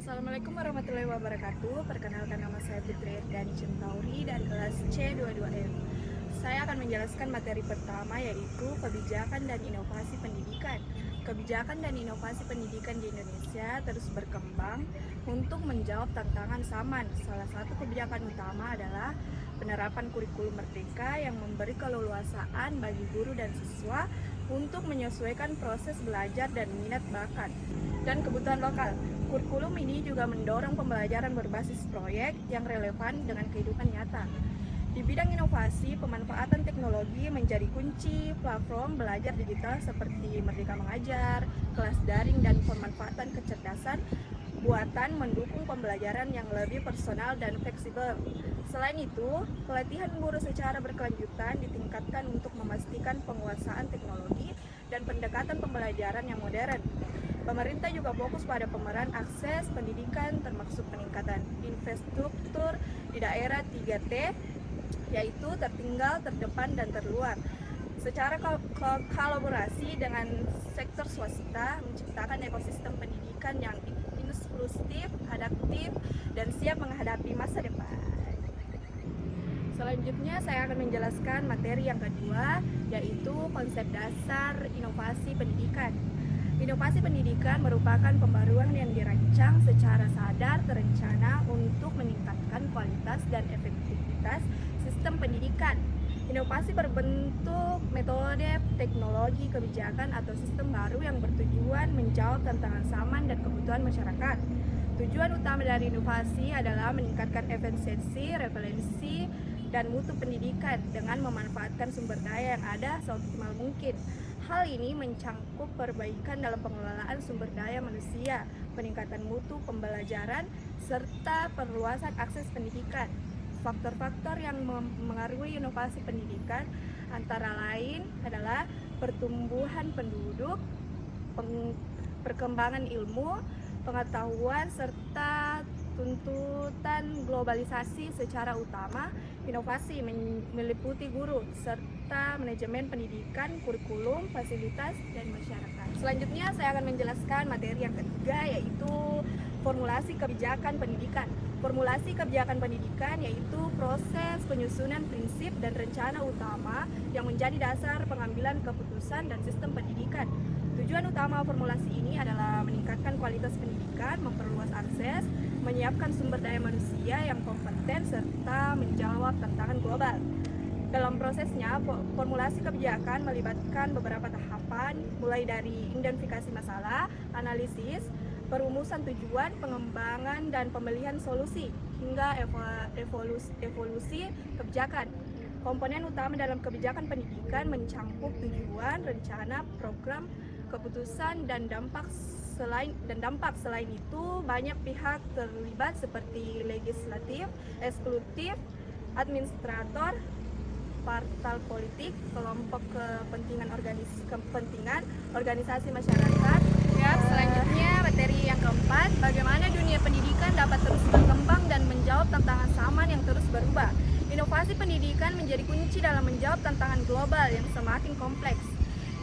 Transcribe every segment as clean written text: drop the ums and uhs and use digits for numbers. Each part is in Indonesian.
Assalamualaikum warahmatullahi wabarakatuh. Perkenalkan, nama saya Putri Erdani Centauri dari kelas C22M. Saya akan menjelaskan materi pertama, yaitu kebijakan dan inovasi pendidikan. Kebijakan dan inovasi pendidikan di Indonesia terus berkembang untuk menjawab tantangan zaman. Salah satu kebijakan utama adalah penerapan kurikulum merdeka yang memberi keleluasaan bagi guru dan siswa untuk menyesuaikan proses belajar dan minat bakat dan kebutuhan lokal. Kurikulum ini juga mendorong pembelajaran berbasis proyek yang relevan dengan kehidupan nyata. Di bidang inovasi, pemanfaatan teknologi menjadi kunci. Platform belajar digital seperti Merdeka Mengajar, kelas daring, dan pemanfaatan kecerdasan buatan mendukung pembelajaran yang lebih personal dan fleksibel. Selain itu, pelatihan guru secara berkelanjutan ditingkatkan untuk memastikan penguasaan teknologi dan pendekatan pembelajaran yang modern. Pemerintah juga fokus pada pemeran akses pendidikan termasuk peningkatan infrastruktur di daerah 3T, yaitu tertinggal, terdepan, dan terluar. Secara kolaborasi dengan sektor swasta menciptakan ekosistem pendidikan yang inklusif, adaptif, dan siap menghadapi masa depan. Selanjutnya saya akan menjelaskan materi yang kedua, yaitu konsep dasar inovasi pendidikan. Inovasi pendidikan merupakan pembaruan yang dirancang secara sadar terencana untuk meningkatkan kualitas dan efektivitas sistem pendidikan. Inovasi berbentuk metode, teknologi, kebijakan, atau sistem baru yang bertujuan menjawab tantangan zaman dan kebutuhan masyarakat. Tujuan utama dari inovasi adalah meningkatkan efisiensi, relevansi, dan mutu pendidikan dengan memanfaatkan sumber daya yang ada seoptimal mungkin. Hal ini mencangkup perbaikan dalam pengelolaan sumber daya manusia, peningkatan mutu pembelajaran, serta perluasan akses pendidikan. Faktor-faktor yang mengaruhi inovasi pendidikan antara lain adalah pertumbuhan penduduk, perkembangan ilmu, pengetahuan, serta tuntutan globalisasi. Secara utama, inovasi meliputi guru serta manajemen pendidikan, kurikulum, fasilitas, dan masyarakat. Selanjutnya saya akan menjelaskan materi yang ketiga, yaitu formulasi kebijakan pendidikan. Formulasi kebijakan pendidikan yaitu proses penyusunan prinsip dan rencana utama yang menjadi dasar pengambilan keputusan dan sistem pendidikan. Tujuan utama formulasi ini adalah meningkatkan kualitas pendidikan, memperluas akses, menyiapkan sumber daya manusia yang kompeten, serta menjawab tantangan global. Dalam prosesnya, formulasi kebijakan melibatkan beberapa tahapan, mulai dari identifikasi masalah, analisis, perumusan tujuan, pengembangan dan pemilihan solusi, hingga evolusi kebijakan. Komponen utama dalam kebijakan pendidikan mencangkup tujuan, rencana, program, keputusan, dan dampak. Selain itu, banyak pihak terlibat seperti legislatif, eksekutif, administrator, partai politik, kelompok kepentingan organisasi masyarakat. Selanjutnya materi yang keempat, bagaimana dunia pendidikan dapat terus berkembang dan menjawab tantangan zaman yang terus berubah. Inovasi pendidikan menjadi kunci dalam menjawab tantangan global yang semakin kompleks.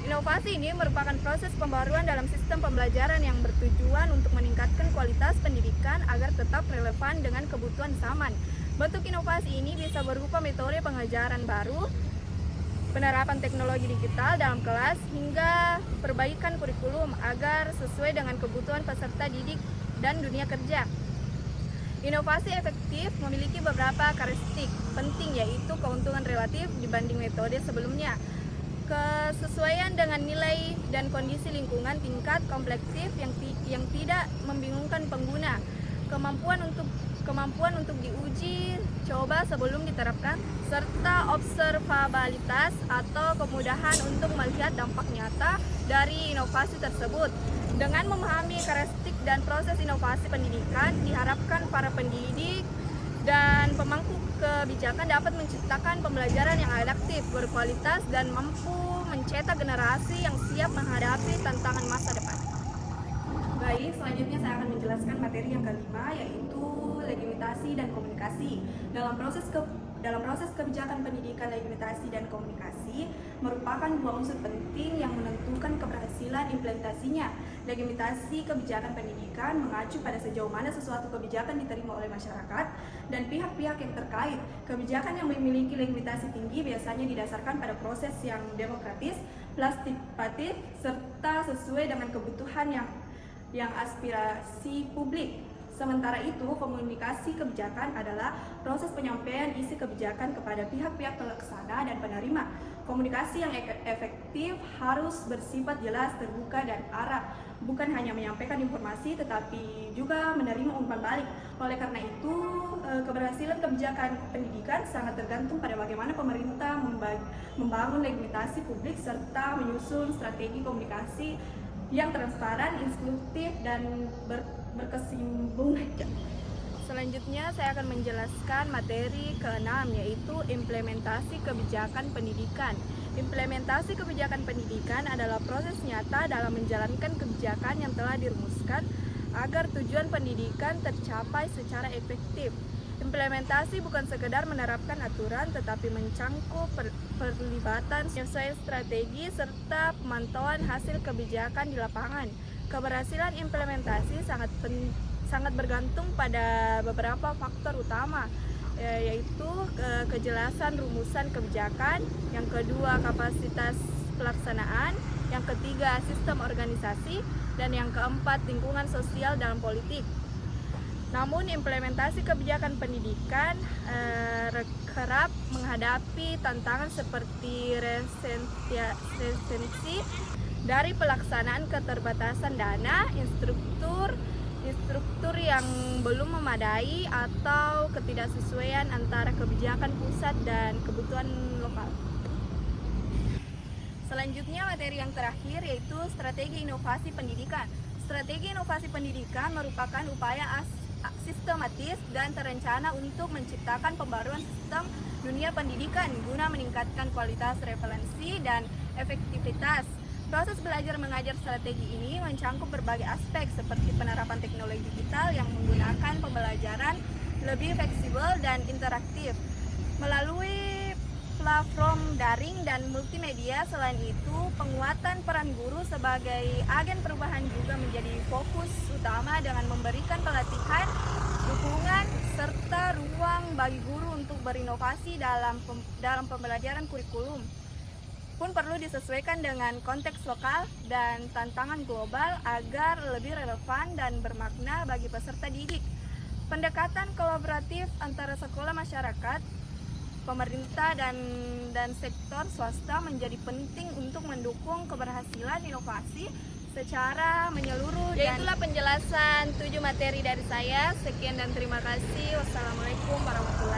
Inovasi ini merupakan proses pembaruan dalam sistem pembelajaran yang bertujuan untuk meningkatkan kualitas pendidikan agar tetap relevan dengan kebutuhan zaman. Bentuk inovasi ini bisa berupa metode pengajaran baru, penerapan teknologi digital dalam kelas, hingga perbaikan kurikulum agar sesuai dengan kebutuhan peserta didik dan dunia kerja. Inovasi efektif memiliki beberapa karakteristik penting, yaitu keuntungan relatif dibanding metode sebelumnya, kesesuaian dengan nilai dan kondisi lingkungan, tingkat kompleksif yang tidak membingungkan pengguna, kemampuan untuk diuji coba sebelum diterapkan, serta observabilitas atau kemudahan untuk melihat dampak nyata dari inovasi tersebut. Dengan memahami karakteristik dan proses inovasi pendidikan, diharapkan para pendidik dan pemangku kebijakan dapat menciptakan pembelajaran yang adaptif, berkualitas, dan mampu mencetak generasi yang siap menghadapi tantangan masa depan. Baik, selanjutnya saya akan menjelaskan materi yang kelima, yaitu legitimasi dan komunikasi. Dalam proses dalam proses kebijakan pendidikan, legitimasi, dan komunikasi merupakan dua unsur penting yang menentukan keberhasilan implementasinya. Legitimasi kebijakan pendidikan mengacu pada sejauh mana sesuatu kebijakan diterima oleh masyarakat dan pihak-pihak yang terkait. Kebijakan yang memiliki legitimasi tinggi biasanya didasarkan pada proses yang demokratis, partisipatif, serta sesuai dengan kebutuhan yang aspirasi publik. Sementara itu, komunikasi kebijakan adalah proses penyampaian isi kebijakan kepada pihak-pihak pelaksana dan penerima. Komunikasi yang efektif harus bersifat jelas, terbuka, dan arah, bukan hanya menyampaikan informasi tetapi juga menerima umpan balik. Oleh karena itu, keberhasilan kebijakan pendidikan sangat tergantung pada bagaimana pemerintah membangun legitimasi publik serta menyusun strategi komunikasi yang transparan, inklusif, dan berkesinambungan. Selanjutnya saya akan menjelaskan materi ke-6, yaitu implementasi kebijakan pendidikan. Implementasi kebijakan pendidikan adalah proses nyata dalam menjalankan kebijakan yang telah dirumuskan agar tujuan pendidikan tercapai secara efektif. Implementasi bukan sekedar menerapkan aturan, tetapi mencangkup perlibatan sesuai strategi serta pemantauan hasil kebijakan di lapangan. Keberhasilan implementasi sangat bergantung pada beberapa faktor utama, yaitu kejelasan rumusan kebijakan, yang kedua kapasitas pelaksanaan, yang ketiga sistem organisasi, dan yang keempat lingkungan sosial dalam politik. Namun implementasi kebijakan pendidikan kerap menghadapi tantangan seperti resistensi dari pelaksanaan, keterbatasan dana, instruktur yang belum memadai, atau ketidaksesuaian antara kebijakan pusat dan kebutuhan lokal. Selanjutnya materi yang terakhir yaitu strategi inovasi pendidikan. Strategi inovasi pendidikan merupakan upaya sistematis dan terencana untuk menciptakan pembaruan sistem dunia pendidikan guna meningkatkan kualitas referensi dan efektivitas. Proses belajar mengajar strategi ini mencangkup berbagai aspek seperti penerapan teknologi digital yang menggunakan pembelajaran lebih fleksibel dan interaktif melalui platform daring dan multimedia. Selain itu, penguatan peran guru sebagai agen perubahan juga menjadi fokus utama dengan memberikan pelatihan, dukungan, serta ruang bagi guru untuk berinovasi dalam pembelajaran. Kurikulum pun perlu disesuaikan dengan konteks lokal dan tantangan global agar lebih relevan dan bermakna bagi peserta didik. Pendekatan kolaboratif antara sekolah, masyarakat, pemerintah, dan sektor swasta menjadi penting untuk mendukung keberhasilan inovasi secara menyeluruh. Itulah penjelasan 7 materi dari saya. Sekian dan terima kasih. Wassalamualaikum warahmatullahi wabarakatuh.